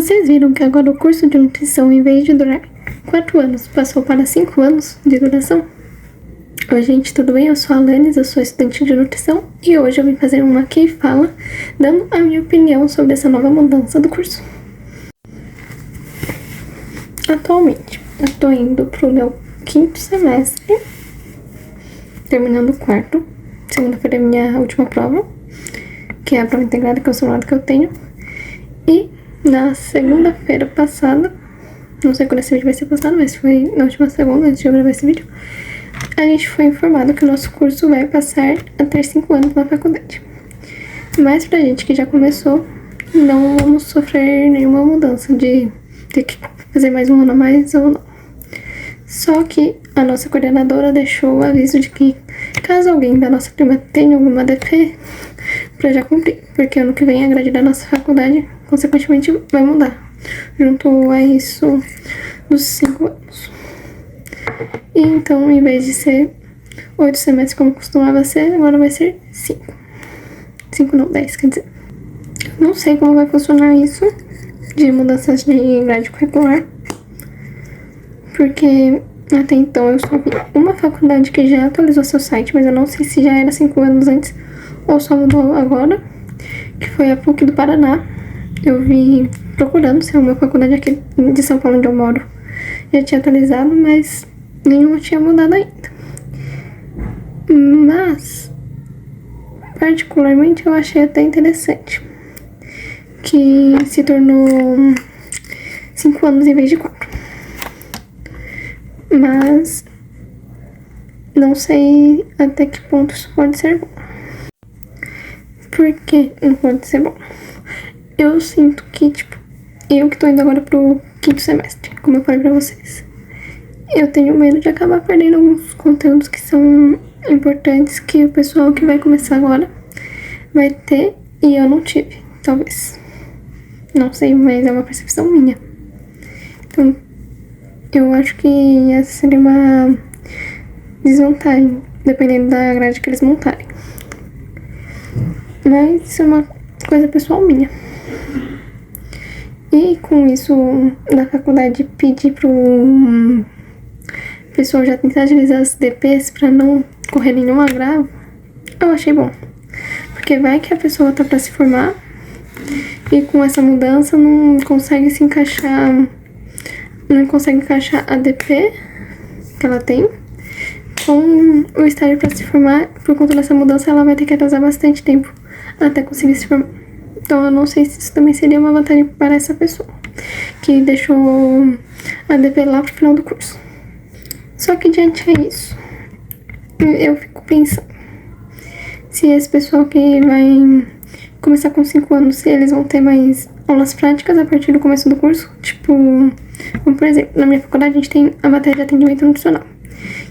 Vocês viram que agora o curso de nutrição, em vez de durar 4 anos, passou para 5 anos de duração? Oi gente, tudo bem? Eu sou a Alanis, eu sou estudante de nutrição e hoje eu vim fazer uma Aqui Fala, dando a minha opinião sobre essa nova mudança do curso. Atualmente, eu tô indo pro meu 5º semestre, terminando o 4º. Segunda-feira é minha última prova, que é a prova integrada, que é o simulado que eu tenho. E na segunda-feira passada, não sei quando esse vídeo vai ser postado, mas foi na última segunda, antes de eu gravar esse vídeo, a gente foi informado que o nosso curso vai passar a ter 5 anos na faculdade. Mas pra gente que já começou, não vamos sofrer nenhuma mudança de ter que fazer mais um ano a mais ou não. Só que a nossa coordenadora deixou o aviso de que caso alguém da nossa turma tenha alguma DP, pra já cumprir, porque ano que vem a grade da nossa faculdade consequentemente vai mudar, junto a isso dos 5 anos. E então, em vez de ser 8 semestres como costumava ser, agora vai ser 5. 5 não, 10, quer dizer. Não sei como vai funcionar isso de mudanças de grade curricular, porque até então eu só vi uma faculdade que já atualizou seu site, mas eu não sei se já era 5 anos antes ou só mudou agora, que foi a PUC do Paraná. Eu vi procurando se é uma faculdade aqui de São Paulo onde eu moro já tinha atualizado, mas nenhuma tinha mudado ainda. Mas particularmente eu achei até interessante que se tornou 5 anos em vez de 4. Mas não sei até que ponto isso pode ser bom. Por que não pode ser bom? Eu sinto que, eu que tô indo agora pro 5º semestre, como eu falei pra vocês, eu tenho medo de acabar perdendo alguns conteúdos que são importantes, que o pessoal que vai começar agora vai ter e eu não tive, talvez. Não sei, mas é uma percepção minha. Então, eu acho que essa seria uma desvantagem, dependendo da grade que eles montarem. Mas isso é uma coisa pessoal minha. E com isso, da faculdade pedir pro pessoal já tentar agilizar as DPs pra não correr nenhum agravo, eu achei bom. Porque vai que a pessoa tá pra se formar e com essa mudança não consegue encaixar a DP que ela tem com o estágio pra se formar. Por conta dessa mudança, ela vai ter que atrasar bastante tempo até conseguir se formar. Então eu não sei se isso também seria uma vantagem para essa pessoa que deixou a DP lá pro final do curso. Só que diante a isso, eu fico pensando, se esse pessoal que vai começar com 5 anos, se eles vão ter mais aulas práticas a partir do começo do curso, como por exemplo, na minha faculdade a gente tem a matéria de atendimento nutricional,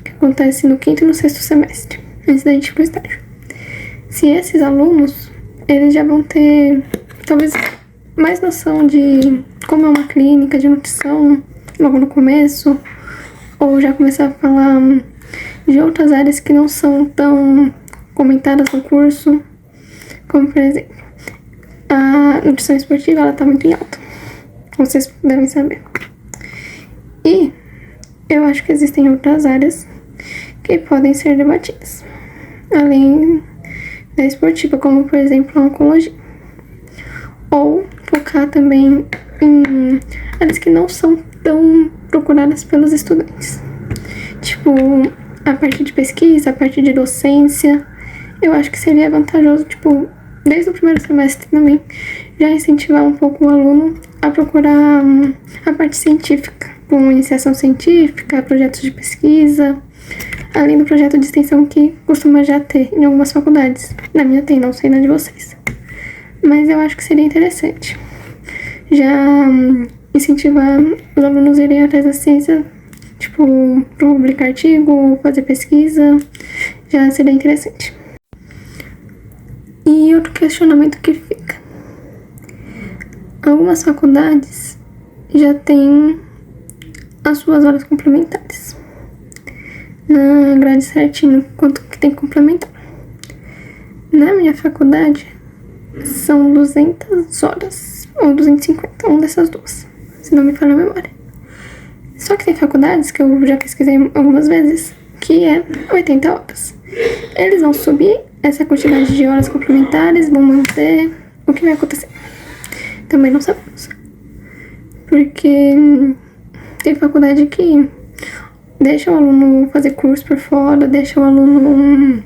que acontece no 5º e no 6º semestre, antes da gente ir pro estágio. Se esses alunos, eles já vão ter, talvez, mais noção de como é uma clínica de nutrição logo no começo, ou já começar a falar de outras áreas que não são tão comentadas no curso, como, por exemplo, a nutrição esportiva, ela tá muito em alta, vocês devem saber. E eu acho que existem outras áreas que podem ser debatidas, além da esportiva, como por exemplo a oncologia, ou focar também em áreas que não são tão procuradas pelos estudantes, a parte de pesquisa, a parte de docência. Eu acho que seria vantajoso, desde o primeiro semestre também, já incentivar um pouco o aluno a procurar a parte científica, como iniciação científica, projetos de pesquisa, além do projeto de extensão que costuma já ter em algumas faculdades. Na minha tem, não sei na de vocês. Mas eu acho que seria interessante já incentivar os alunos a irem atrás da ciência, publicar artigo, fazer pesquisa, já seria interessante. E outro questionamento que fica: algumas faculdades já têm as suas horas complementares na grade certinho, quanto que tem que complementar. Na minha faculdade, são 200 horas ou 250, um dessas duas, se não me falha a memória. Só que tem faculdades, que eu já pesquisei algumas vezes, que é 80 horas. Eles vão subir essa quantidade de horas complementares, vão manter. O que vai acontecer? Também não sabemos. Porque tem faculdade que deixa o aluno fazer curso por fora, deixa o aluno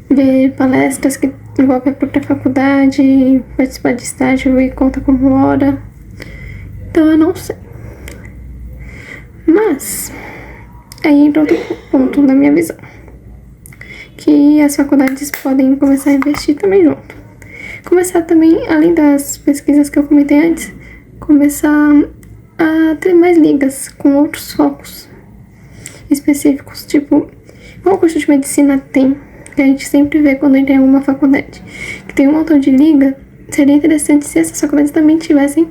ver palestras que envolvem a própria faculdade, participar de estágio e conta como hora. Então eu não sei. Mas aí entra outro ponto na minha visão, que as faculdades podem começar a investir também junto. Começar também, além das pesquisas que eu comentei antes, começar a ter mais ligas com outros focos específicos, tipo, igual o curso de medicina tem, que a gente sempre vê quando entra em alguma faculdade, que tem um montão de liga. Seria interessante se essas faculdades também tivessem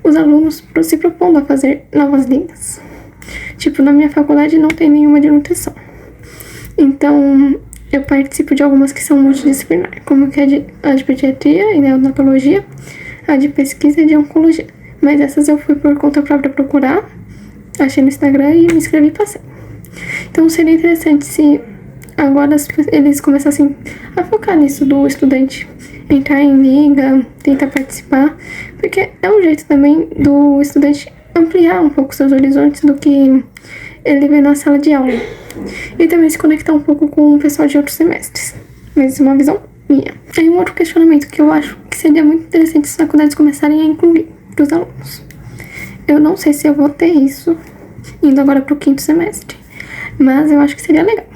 os alunos se propondo a fazer novas ligas. Tipo, na minha faculdade não tem nenhuma de nutrição. Então, eu participo de algumas que são multidisciplinar, como que a de pediatria e neonatologia, a de pesquisa e de oncologia. Mas essas eu fui por conta própria procurar, achei no Instagram e me inscrevi e passei. Então, seria interessante se agora eles começassem a focar nisso do estudante entrar em liga, tentar participar, porque é um jeito também do estudante ampliar um pouco seus horizontes do que ele vê na sala de aula. E também se conectar um pouco com o pessoal de outros semestres. Mas isso é uma visão minha. Aí um outro questionamento que eu acho que seria muito interessante se as faculdades começarem a incluir para os alunos. Eu não sei se eu vou ter isso indo agora para o 5º semestre, mas eu acho que seria legal.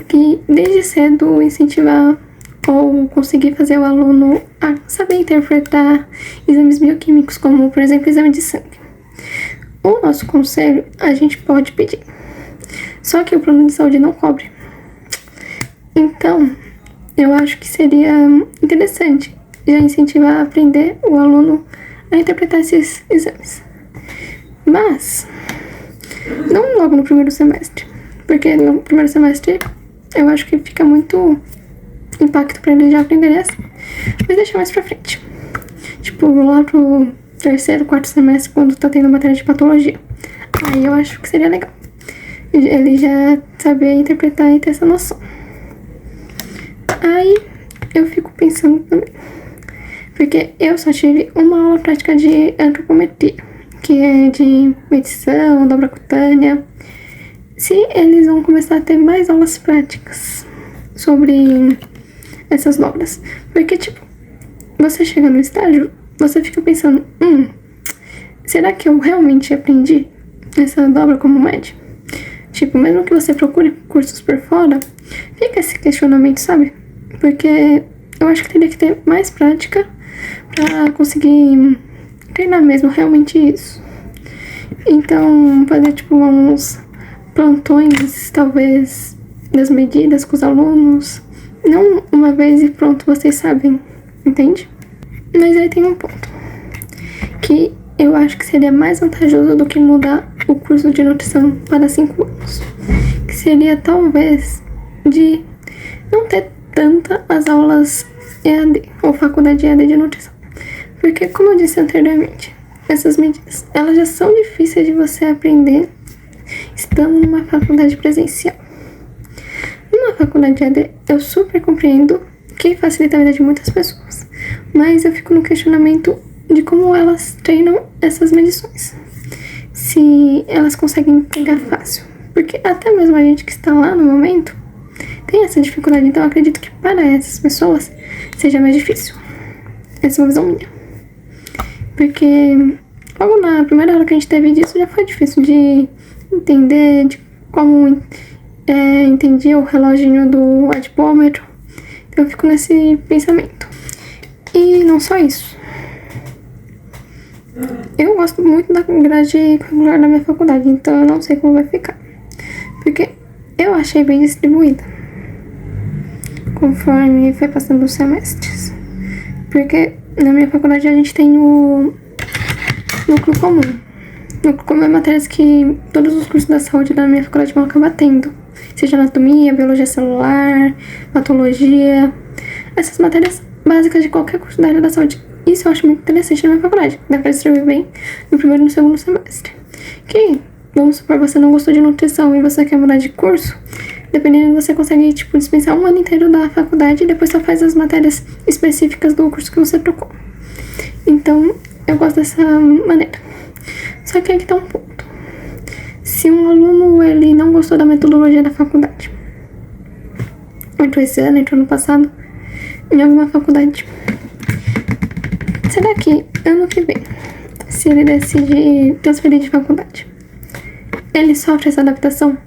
Que desde cedo incentivar ou conseguir fazer o aluno a saber interpretar exames bioquímicos, como, por exemplo, exame de sangue. O nosso conselho, a gente pode pedir. Só que o plano de saúde não cobre. Então, eu acho que seria interessante já incentivar a aprender o aluno a interpretar esses exames. Mas, não logo no 1º semestre. Porque no 1º semestre, eu acho que fica muito impacto pra eles já aprenderem assim. Mas deixa mais pra frente. Tipo, lá pro 3º, 4º semestre, quando tá tendo matéria de patologia. Aí eu acho que seria legal ele já saber interpretar e ter essa noção. Aí eu fico pensando também, porque eu só tive uma aula prática de antropometria, que é de medição, dobra cutânea. Se eles vão começar a ter mais aulas práticas sobre essas dobras, porque tipo, você chega no estágio, você fica pensando, será que eu realmente aprendi essa dobra como média? Tipo, mesmo que você procure cursos por fora, fica esse questionamento, sabe? Porque eu acho que teria que ter mais prática pra conseguir treinar mesmo realmente isso. Então, fazer tipo uns plantões, talvez, das medidas com os alunos. Não uma vez e pronto, vocês sabem, entende? Mas aí tem um ponto que eu acho que seria mais vantajoso do que mudar o curso de nutrição para 5 anos. Que seria talvez de não ter tanta as aulas EAD ou faculdade EAD de nutrição. Porque, como eu disse anteriormente, essas medidas, elas já são difíceis de você aprender estando numa faculdade presencial. Numa faculdade EAD, eu super compreendo que facilita a vida de muitas pessoas, mas eu fico no questionamento de como elas treinam essas medições. Se elas conseguem pegar fácil. Porque até mesmo a gente que está lá no momento tem essa dificuldade. Então eu acredito que para essas pessoas seja mais difícil. Essa é uma visão minha. Porque logo na primeira aula que a gente teve disso já foi difícil de entender de como entendia o reloginho do adipômetro. Então eu fico nesse pensamento. E não só isso. Eu gosto muito da grade curricular da minha faculdade, então eu não sei como vai ficar. Porque eu achei bem distribuída conforme foi passando os semestres. Porque na minha faculdade a gente tem o núcleo comum. Núcleo comum é matérias que todos os cursos da saúde da minha faculdade vão acabar tendo. Seja anatomia, biologia celular, patologia. Essas matérias básicas de qualquer curso da área da saúde. isso eu acho muito interessante na minha faculdade. Dá pra distribuir bem no primeiro e no segundo semestre. Que, vamos supor, você não gostou de nutrição e você quer mudar de curso, dependendo, você consegue, tipo, dispensar um ano inteiro da faculdade e depois só faz as matérias específicas do curso que você trocou. Então, eu gosto dessa maneira. Só que aqui tá um ponto. Se um aluno, ele não gostou da metodologia da faculdade, entrou esse ano, entrou no passado, em alguma faculdade, será que ano que vem, se ele decide transferir de faculdade, ele sofre essa adaptação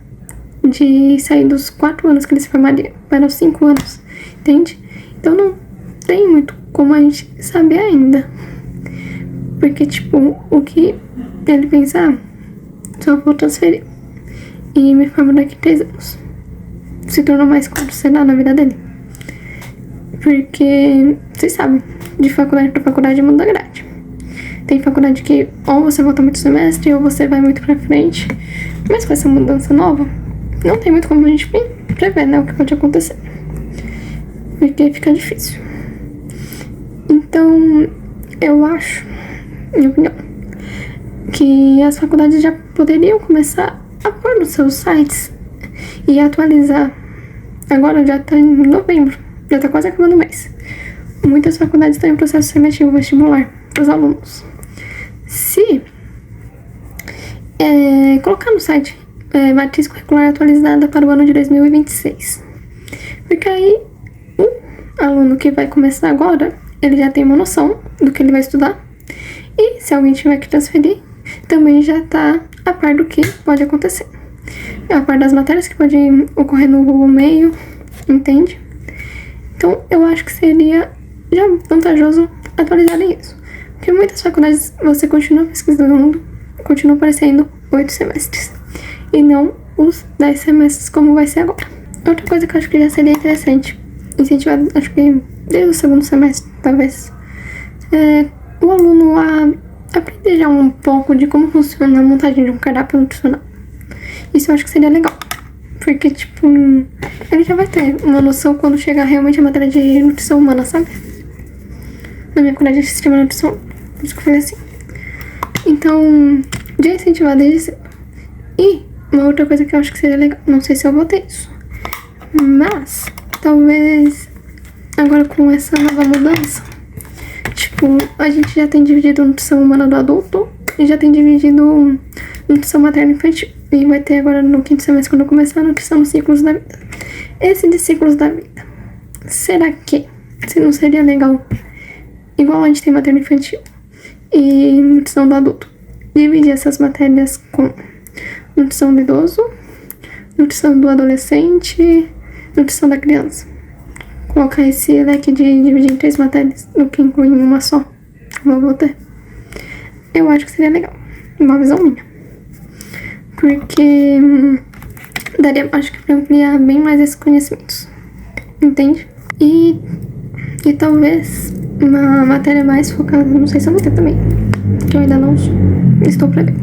de sair dos 4 anos que ele se formaria para os 5 anos, entende? Então não tem muito como a gente saber ainda. Porque, tipo, o que ele pensar, só vou transferir e me formo daqui 3 anos. Se tornou mais claro, sei lá, na vida dele. Porque, vocês sabem, de faculdade pra faculdade muda a grade. Tem faculdade que ou você volta muito semestre ou você vai muito pra frente. Mas com essa mudança nova, não tem muito como a gente prever, né, o que pode acontecer. Porque fica difícil. Então, eu acho, minha opinião, que as faculdades já poderiam começar a pôr nos seus sites e atualizar. Agora já tá em novembro, já tá quase acabando o mês. Muitas faculdades estão em processo seletivo vestibular para os alunos. Se colocar no site matriz curricular atualizada para o ano de 2026, porque aí o aluno que vai começar agora, ele já tem uma noção do que ele vai estudar, e se alguém tiver que transferir, também já tá a par do que pode acontecer, a par das matérias que podem ocorrer no meio, entende? Então eu acho que seria já vantajoso atualizarem isso, porque muitas faculdades você continua pesquisando, continua aparecendo 8 semestres e não os 10 semestres como vai ser agora. Outra coisa que eu acho que já seria interessante incentivar, acho que desde o segundo semestre, talvez, o aluno a aprender já um pouco de como funciona a montagem de um cardápio nutricional. Isso eu acho que seria legal, porque, tipo, ele já vai ter uma noção quando chegar realmente a matéria de nutrição humana, sabe? Na minha faculdade se chama nutrição, por isso que eu falei assim. Então, já incentivar desde cedo. E uma outra coisa que eu acho que seria legal, não sei se eu vou ter isso, mas talvez agora com essa nova mudança, tipo, a gente já tem dividido nutrição humana do adulto e já tem dividido nutrição materna e infantil. E vai ter agora no 5º semestre, quando começar, a nutrição nos ciclos da vida. Esse de ciclos da vida, será que se não seria legal, igual a gente tem materno e infantil e nutrição do adulto, dividir essas matérias com nutrição do idoso, nutrição do adolescente, nutrição da criança? Colocar esse leque de dividir em 3 matérias do que incluir em uma só, como eu vou ter. Eu acho que seria legal, uma visão minha. Porque daria, acho que pra ampliar bem mais esses conhecimentos, entende? E talvez uma matéria mais focada, não sei se eu vou ter também, que eu ainda não estou prevendo.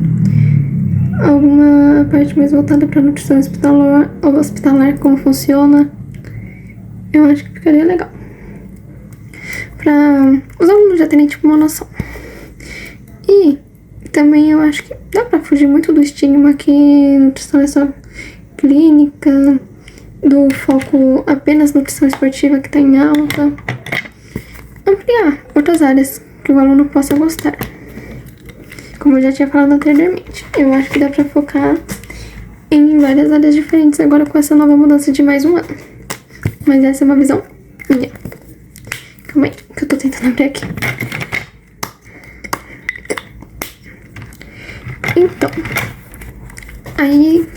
Alguma parte mais voltada pra nutrição hospitalar, como funciona. Eu acho que ficaria legal pra os alunos já terem, tipo, uma noção. E também eu acho que dá pra fugir muito do estigma que nutrição é só clínica, do foco apenas nutrição esportiva que tá em alta. Ampliar outras áreas que o aluno possa gostar. Como eu já tinha falado anteriormente, eu acho que dá pra focar em várias áreas diferentes agora com essa nova mudança de mais um ano. Mas essa é uma visão minha. Calma aí, que eu tô tentando abrir aqui. Então, aí,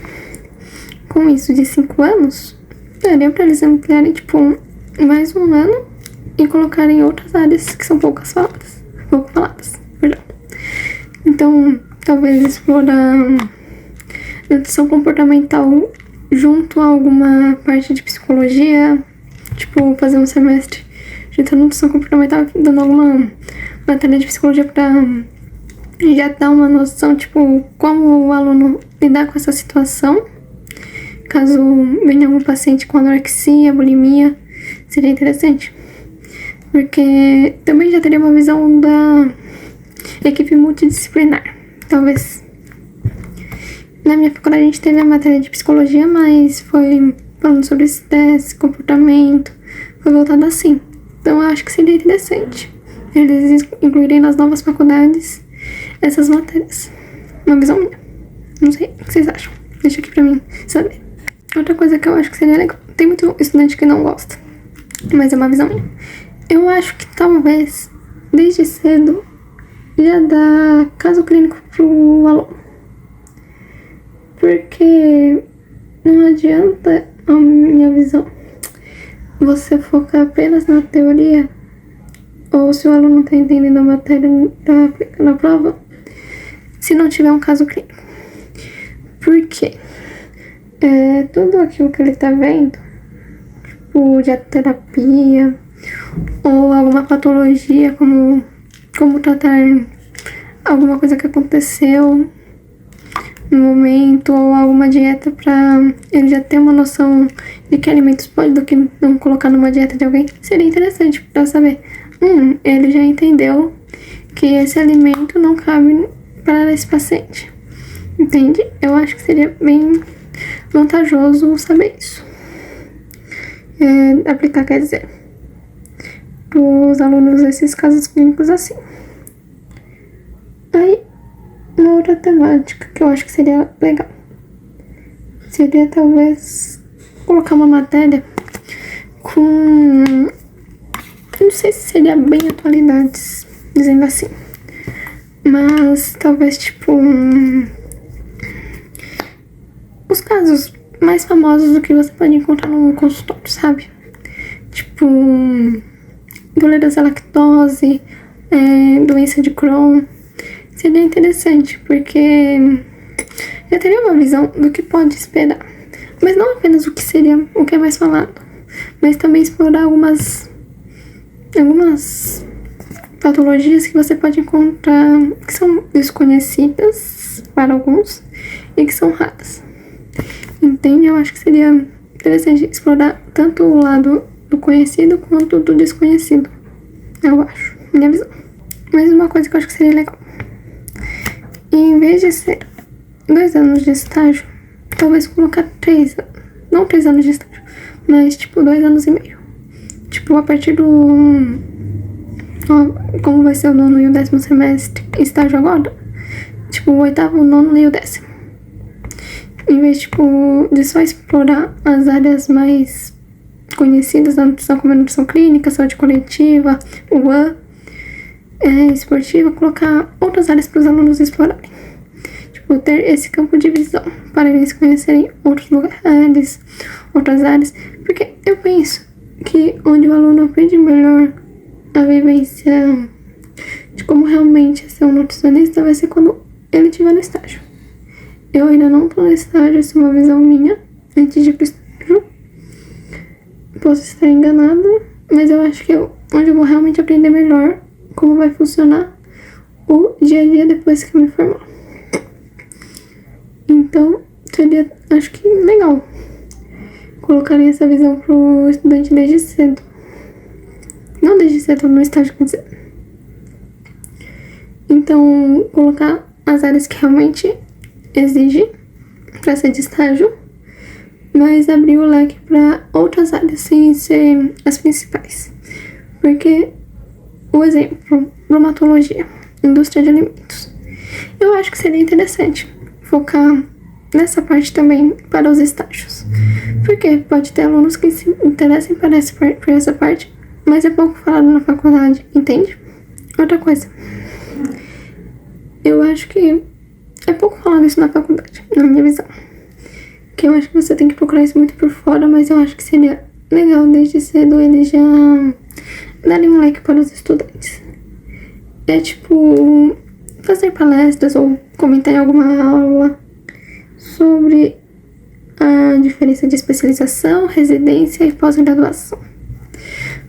com isso de 5 anos, daria pra eles ampliarem, tipo, mais um ano e colocarem outras áreas que são pouco faladas, perdão. Então, talvez explorar nutrição comportamental junto a alguma parte de psicologia, tipo, fazer um semestre de nutrição comportamental, dando alguma matéria de psicologia pra já dar uma noção, tipo, como o aluno lidar com essa situação, caso venha algum paciente com anorexia, bulimia, seria interessante. Porque também já teria uma visão da equipe multidisciplinar. Talvez. Na minha faculdade a gente teve a matéria de psicologia, mas foi falando sobre estresse, comportamento, foi voltado assim. Então eu acho que seria interessante eles incluírem nas novas faculdades essas matérias. Uma visão minha. Não sei o que vocês acham. Deixa aqui pra mim saber. Outra coisa que eu acho que seria legal. Tem muito estudante que não gosta, mas é uma visão minha. Eu acho que talvez, desde cedo, já dá caso clínico pro aluno. Porque não adianta, a minha visão, você focar apenas na teoria, ou se o aluno não tá entendendo a matéria tá aplicando a prova, se não tiver um caso clínico. Por quê? Tudo aquilo que ele tá vendo, tipo, de terapia, ou alguma patologia, como tratar alguma coisa que aconteceu no momento, ou alguma dieta pra ele já ter uma noção de que alimentos pode do que não colocar numa dieta de alguém, seria interessante pra saber. Ele já entendeu que esse alimento não cabe para esse paciente. Entende? Eu acho que seria bem vantajoso saber isso. Aplicar, quer dizer, os alunos esses casos clínicos assim. Aí, uma outra temática que eu acho que seria legal seria talvez colocar uma matéria com, não sei se seria bem atualidades, dizendo assim, mas talvez tipo os casos mais famosos do que você pode encontrar no consultório, sabe? Tipo, intolerância à lactose, doença de Crohn. Seria interessante, porque eu teria uma visão do que pode esperar. Mas não apenas o que é mais falado, mas também explorar algumas patologias que você pode encontrar, que são desconhecidas para alguns e que são raras. Entende? Eu acho que seria interessante explorar tanto o lado do conhecido quanto do desconhecido. Eu acho, minha visão. Mas uma coisa que eu acho que seria legal, em vez de ser 2 anos de estágio, talvez colocar 3 anos. Não 3 anos de estágio, mas tipo 2 anos e meio. Tipo, a partir do... como vai ser o 9º e o 10º semestre, estágio agora, tipo, o 8º, o 9º e o 10º. Em vez, tipo, de só explorar as áreas mais conhecidas da nutrição, como a nutrição clínica, saúde coletiva, UAN, esportiva, colocar outras áreas para os alunos explorarem. Tipo, ter esse campo de visão para eles conhecerem outros lugares, outras áreas. Porque eu penso que onde o aluno aprende melhor a vivência de como realmente é ser um nutricionista vai ser quando ele estiver no estágio. Eu ainda não tô no estágio, isso é uma visão minha, antes de ir pro estágio. Posso estar enganada, mas eu acho que onde eu vou realmente aprender melhor como vai funcionar o dia a dia depois que eu me formar. Então, seria, acho que legal. Colocarem essa visão pro estudante desde cedo. Não desde cedo, no estágio, quer dizer. Então, colocar as áreas que realmente exige para ser de estágio, mas abrir o leque para outras áreas sem ser as principais. Porque, o exemplo, bromatologia, indústria de alimentos. Eu acho que seria interessante focar nessa parte também para os estágios. Porque pode ter alunos que se interessem por essa parte, mas é pouco falado na faculdade, entende? Outra coisa, eu acho que é pouco falado isso na faculdade, na minha visão. Que eu acho que você tem que procurar isso muito por fora, mas eu acho que seria legal desde cedo eles já darem um leque para os estudantes. É tipo fazer palestras ou comentar em alguma aula sobre a diferença de especialização, residência e pós-graduação.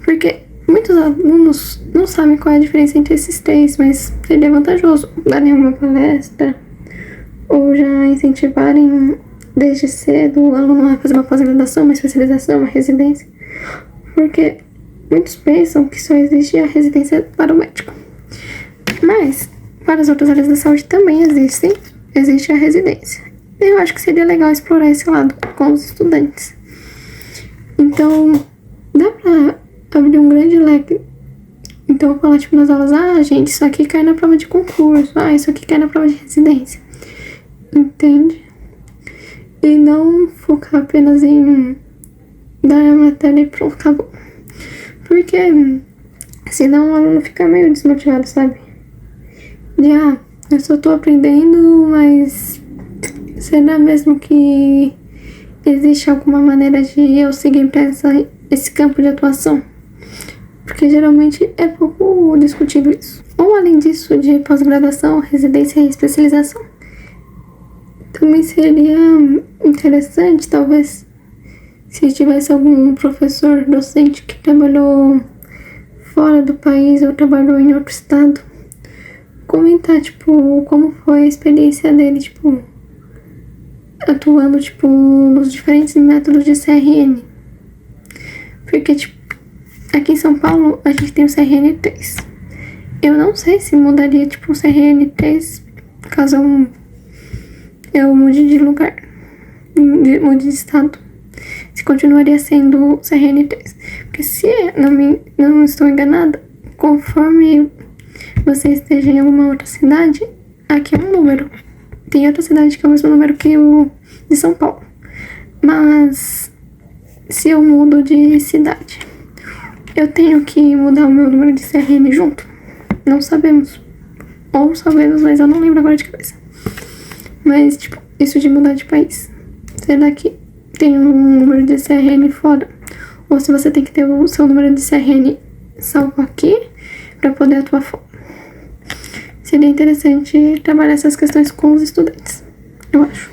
Porque muitos alunos não sabem qual é a diferença entre esses três, mas seria vantajoso darem uma palestra ou já incentivarem desde cedo o aluno a fazer uma pós-graduação, uma especialização, uma residência. Porque muitos pensam que só existe a residência para o médico. Mas, para as outras áreas da saúde também existe a residência. Eu acho que seria legal explorar esse lado com os estudantes. Então, dá pra abrir um grande leque. Então, falar tipo nas aulas, gente, isso aqui cai na prova de concurso, isso aqui cai na prova de residência. Entende? E não focar apenas em dar a matéria e pronto, acabou. Porque senão o aluno fica meio desmotivado, sabe? Eu só tô aprendendo, mas será mesmo que existe alguma maneira de eu seguir pra esse campo de atuação? Porque geralmente é pouco discutido isso. Ou além disso, de pós-graduação, residência e especialização. Também seria interessante, talvez, se tivesse algum professor docente que trabalhou fora do país ou trabalhou em outro estado, comentar, tipo, como foi a experiência dele, tipo, atuando, tipo, nos diferentes métodos de CRN. Porque, tipo, aqui em São Paulo, a gente tem o CRN3. Eu não sei se mudaria, tipo, o CRN3 caso eu mude de lugar, mude de estado. Se continuaria sendo o CRN3. Porque se não estou enganada, conforme você esteja em alguma outra cidade, aqui é um número. Tem outra cidade que é o mesmo número que o de São Paulo. Mas se eu mudo de cidade, eu tenho que mudar o meu número de CRN junto? Não sabemos. Ou sabemos, mas eu não lembro agora de cabeça. Mas, tipo, isso de mudar de país. Será que tem um número de CRN fora? Ou se você tem que ter o seu número de CRN salvo aqui pra poder atuar fora? Seria interessante trabalhar essas questões com os estudantes, eu acho.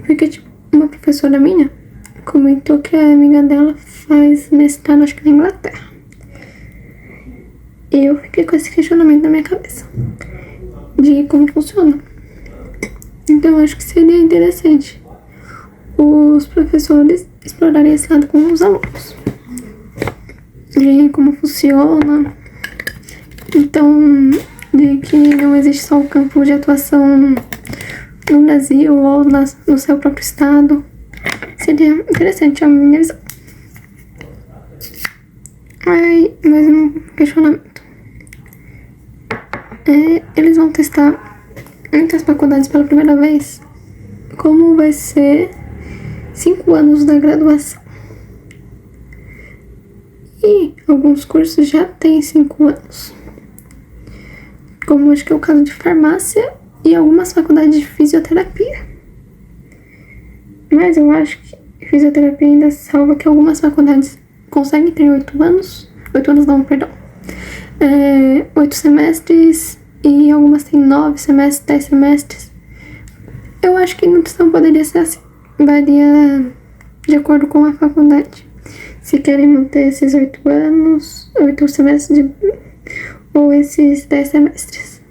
Porque, tipo, uma professora minha comentou que a amiga dela faz mestrado, acho que na Inglaterra. E eu fiquei com esse questionamento na minha cabeça de como funciona. Então eu acho que seria interessante os professores explorarem esse lado com os alunos, de como funciona. Então, de que não existe só o campo de atuação no Brasil ou no seu próprio estado. Seria interessante a minha visão. Aí, mais um questionamento. Eles vão testar muitas faculdades pela primeira vez. Como vai ser 5 anos da graduação? E alguns cursos já têm 5 anos. Como acho que é o caso de farmácia e algumas faculdades de fisioterapia. Mas eu acho que fisioterapia ainda salva que algumas faculdades conseguem ter 8 anos. 8 anos não, perdão. 8 semestres e algumas têm 9 semestres, 10 semestres. Eu acho que nutrição poderia ser assim. Varia de acordo com a faculdade. Se querem manter esses 8 anos, 8 semestres ou esses 10 semestres.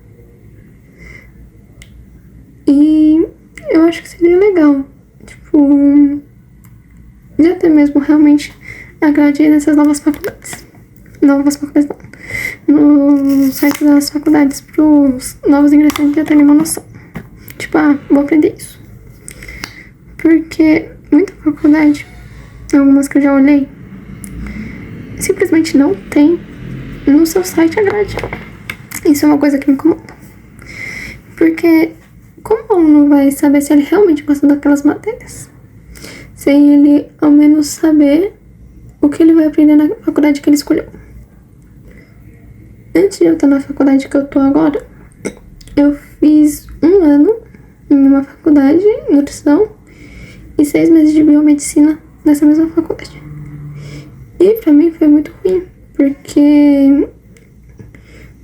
E eu acho que seria legal. Tipo, de até mesmo realmente a grade dessas novas faculdades. Novas faculdades não. No site das faculdades pros novos ingressantes já terem uma noção. Tipo, vou aprender isso. Porque muita faculdade, algumas que eu já olhei, simplesmente não tem no seu site a grade. Isso é uma coisa que me incomoda. Porque como o aluno vai saber se ele realmente gosta daquelas matérias? Sem ele, ao menos, saber o que ele vai aprender na faculdade que ele escolheu. Antes de eu estar na faculdade que eu tô agora, eu fiz 1 ano em uma faculdade de nutrição e 6 meses de biomedicina nessa mesma faculdade. E pra mim foi muito ruim, porque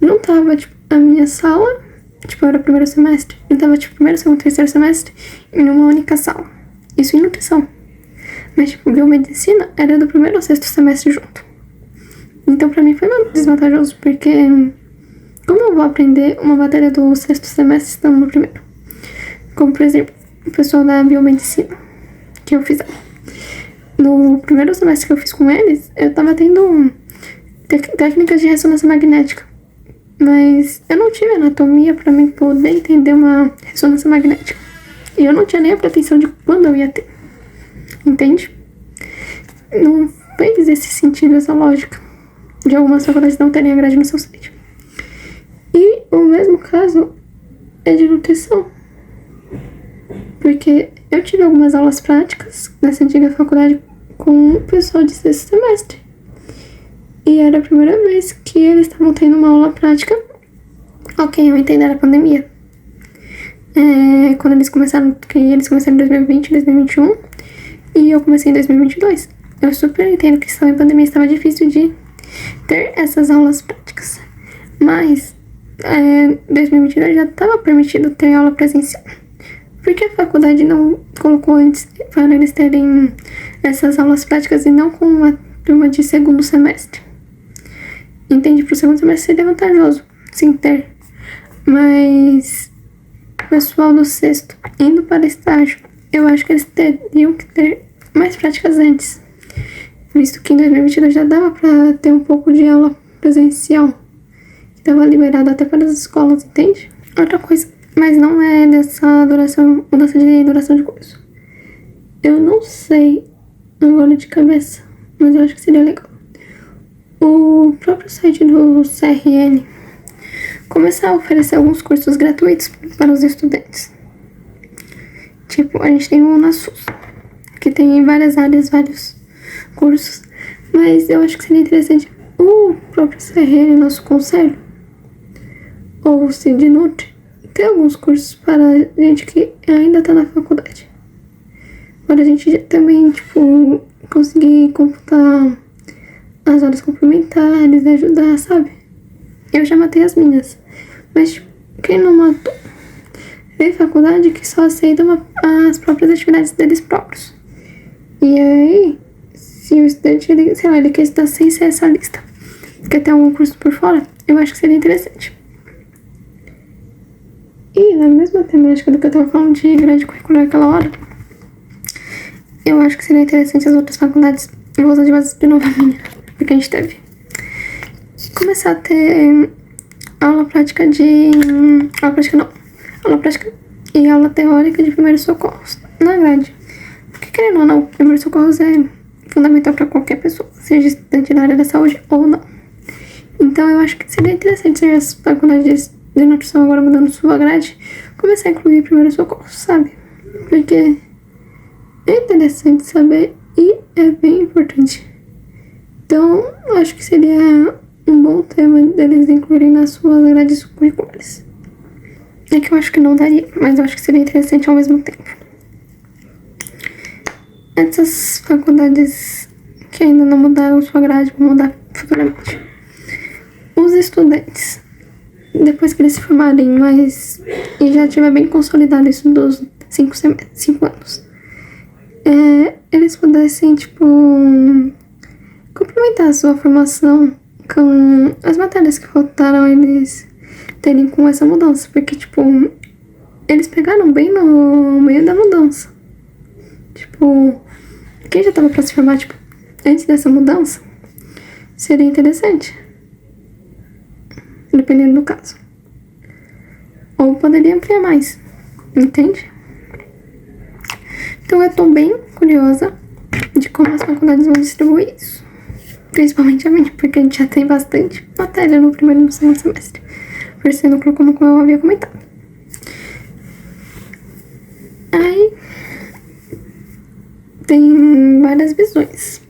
não tava, tipo, a minha sala, tipo, era o primeiro semestre, não tava, tipo, primeiro, segundo, terceiro semestre em uma única sala. Isso em nutrição. Mas, tipo, biomedicina era do primeiro ao 6º semestre junto. Então, pra mim foi desvantajoso, porque como eu vou aprender uma matéria do 6º semestre estando no primeiro? Como, por exemplo, o pessoal da biomedicina, que eu fiz. no primeiro semestre que eu fiz com eles, eu tava tendo técnicas de ressonância magnética. Mas eu não tive anatomia pra mim poder entender uma ressonância magnética. E eu não tinha nem a pretensão de quando eu ia ter. Entende? Não fez esse sentido, essa lógica de algumas faculdades não terem a grade no seu site. E o mesmo caso é de nutrição. Porque eu tive algumas aulas práticas nessa antiga faculdade com o pessoal de sexto semestre. E era a primeira vez que eles estavam tendo uma aula prática. Ok, eu entendo, era a pandemia. Quando eles começaram em 2020, 2021. E eu comecei em 2022. Eu super entendo que estava em pandemia, estava difícil de ter essas aulas práticas. Mas, 2022 já estava permitido ter aula presencial. Porque a faculdade não colocou antes para eles terem essas aulas práticas e não com uma turma de segundo semestre. Entende? Pro segundo semestre seria vantajoso, sim, ter. Mas o pessoal do sexto indo para estágio, eu acho que eles teriam que ter mais práticas antes. Visto que em 2022 já dava pra ter um pouco de aula presencial. Que tava liberado até para as escolas, entende? Outra coisa, mas não é dessa mudança de duração de curso. Eu não sei agora de cabeça, mas eu acho que seria legal o próprio site do CRN começar a oferecer alguns cursos gratuitos para os estudantes. Tipo, a gente tem o UnaSUS, que tem em várias áreas, vários cursos, mas eu acho que seria interessante o próprio CRN, nosso conselho, ou o Cidnutri, ter alguns cursos para gente que ainda tá na faculdade. Para a gente também, tipo, conseguir computar as horas complementares, ajudar, sabe? Eu já matei as minhas. Mas, tipo, quem não matou? Tem faculdade que só aceita as próprias atividades deles próprios. E aí, se o estudante, ele quer estudar sem ser essa lista, quer ter algum curso por fora, eu acho que seria interessante. E na mesma temática do que eu tava falando de grade curricular aquela hora, eu acho que seria interessante as outras faculdades, eu vou usar de base de novo a minha, porque a gente teve, começar a ter aula prática e aula teórica de primeiros socorros na grade. Porque, querendo ou não, primeiros socorros é fundamental para qualquer pessoa, seja estudante da área da saúde ou não. Então eu acho que seria interessante se as faculdades de nutrição agora mudando sua grade, começar a incluir primeiros socorros, sabe? Porque é interessante saber e é bem importante. Então, eu acho que seria um bom tema deles incluírem nas suas grades curriculares. É que eu acho que não daria, mas eu acho que seria interessante ao mesmo tempo. Essas faculdades que ainda não mudaram sua grade vão mudar futuramente. Os estudantes, depois que eles se formarem, e já tiver bem consolidado isso dos 5 anos, eles pudessem, tipo, complementar a sua formação com as matérias que faltaram eles terem com essa mudança, porque, tipo, eles pegaram bem no meio da mudança. Tipo, quem já tava pra se formar, tipo, antes dessa mudança, seria interessante, dependendo do caso. Ou poderia ampliar mais, entende? Então eu tô bem curiosa de como as faculdades vão distribuir isso. Principalmente a minha, porque a gente já tem bastante matéria no primeiro e no segundo semestre. Por ser núcleo, como eu havia comentado. Aí tem várias visões.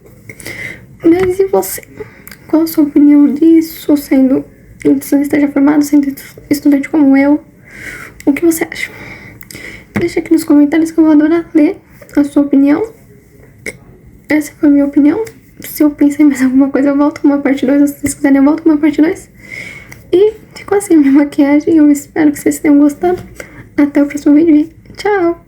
Mas e você? Qual a sua opinião disso? Sendo você esteja formado, sendo estudante como eu, o que você acha? Deixa aqui nos comentários que eu vou adorar ler a sua opinião. Essa foi a minha opinião. Se eu pensei em mais alguma coisa, eu volto com uma parte 2. Se vocês quiserem, eu volto com uma parte 2. E ficou assim a minha maquiagem. Eu espero que vocês tenham gostado. Até o próximo vídeo. Tchau!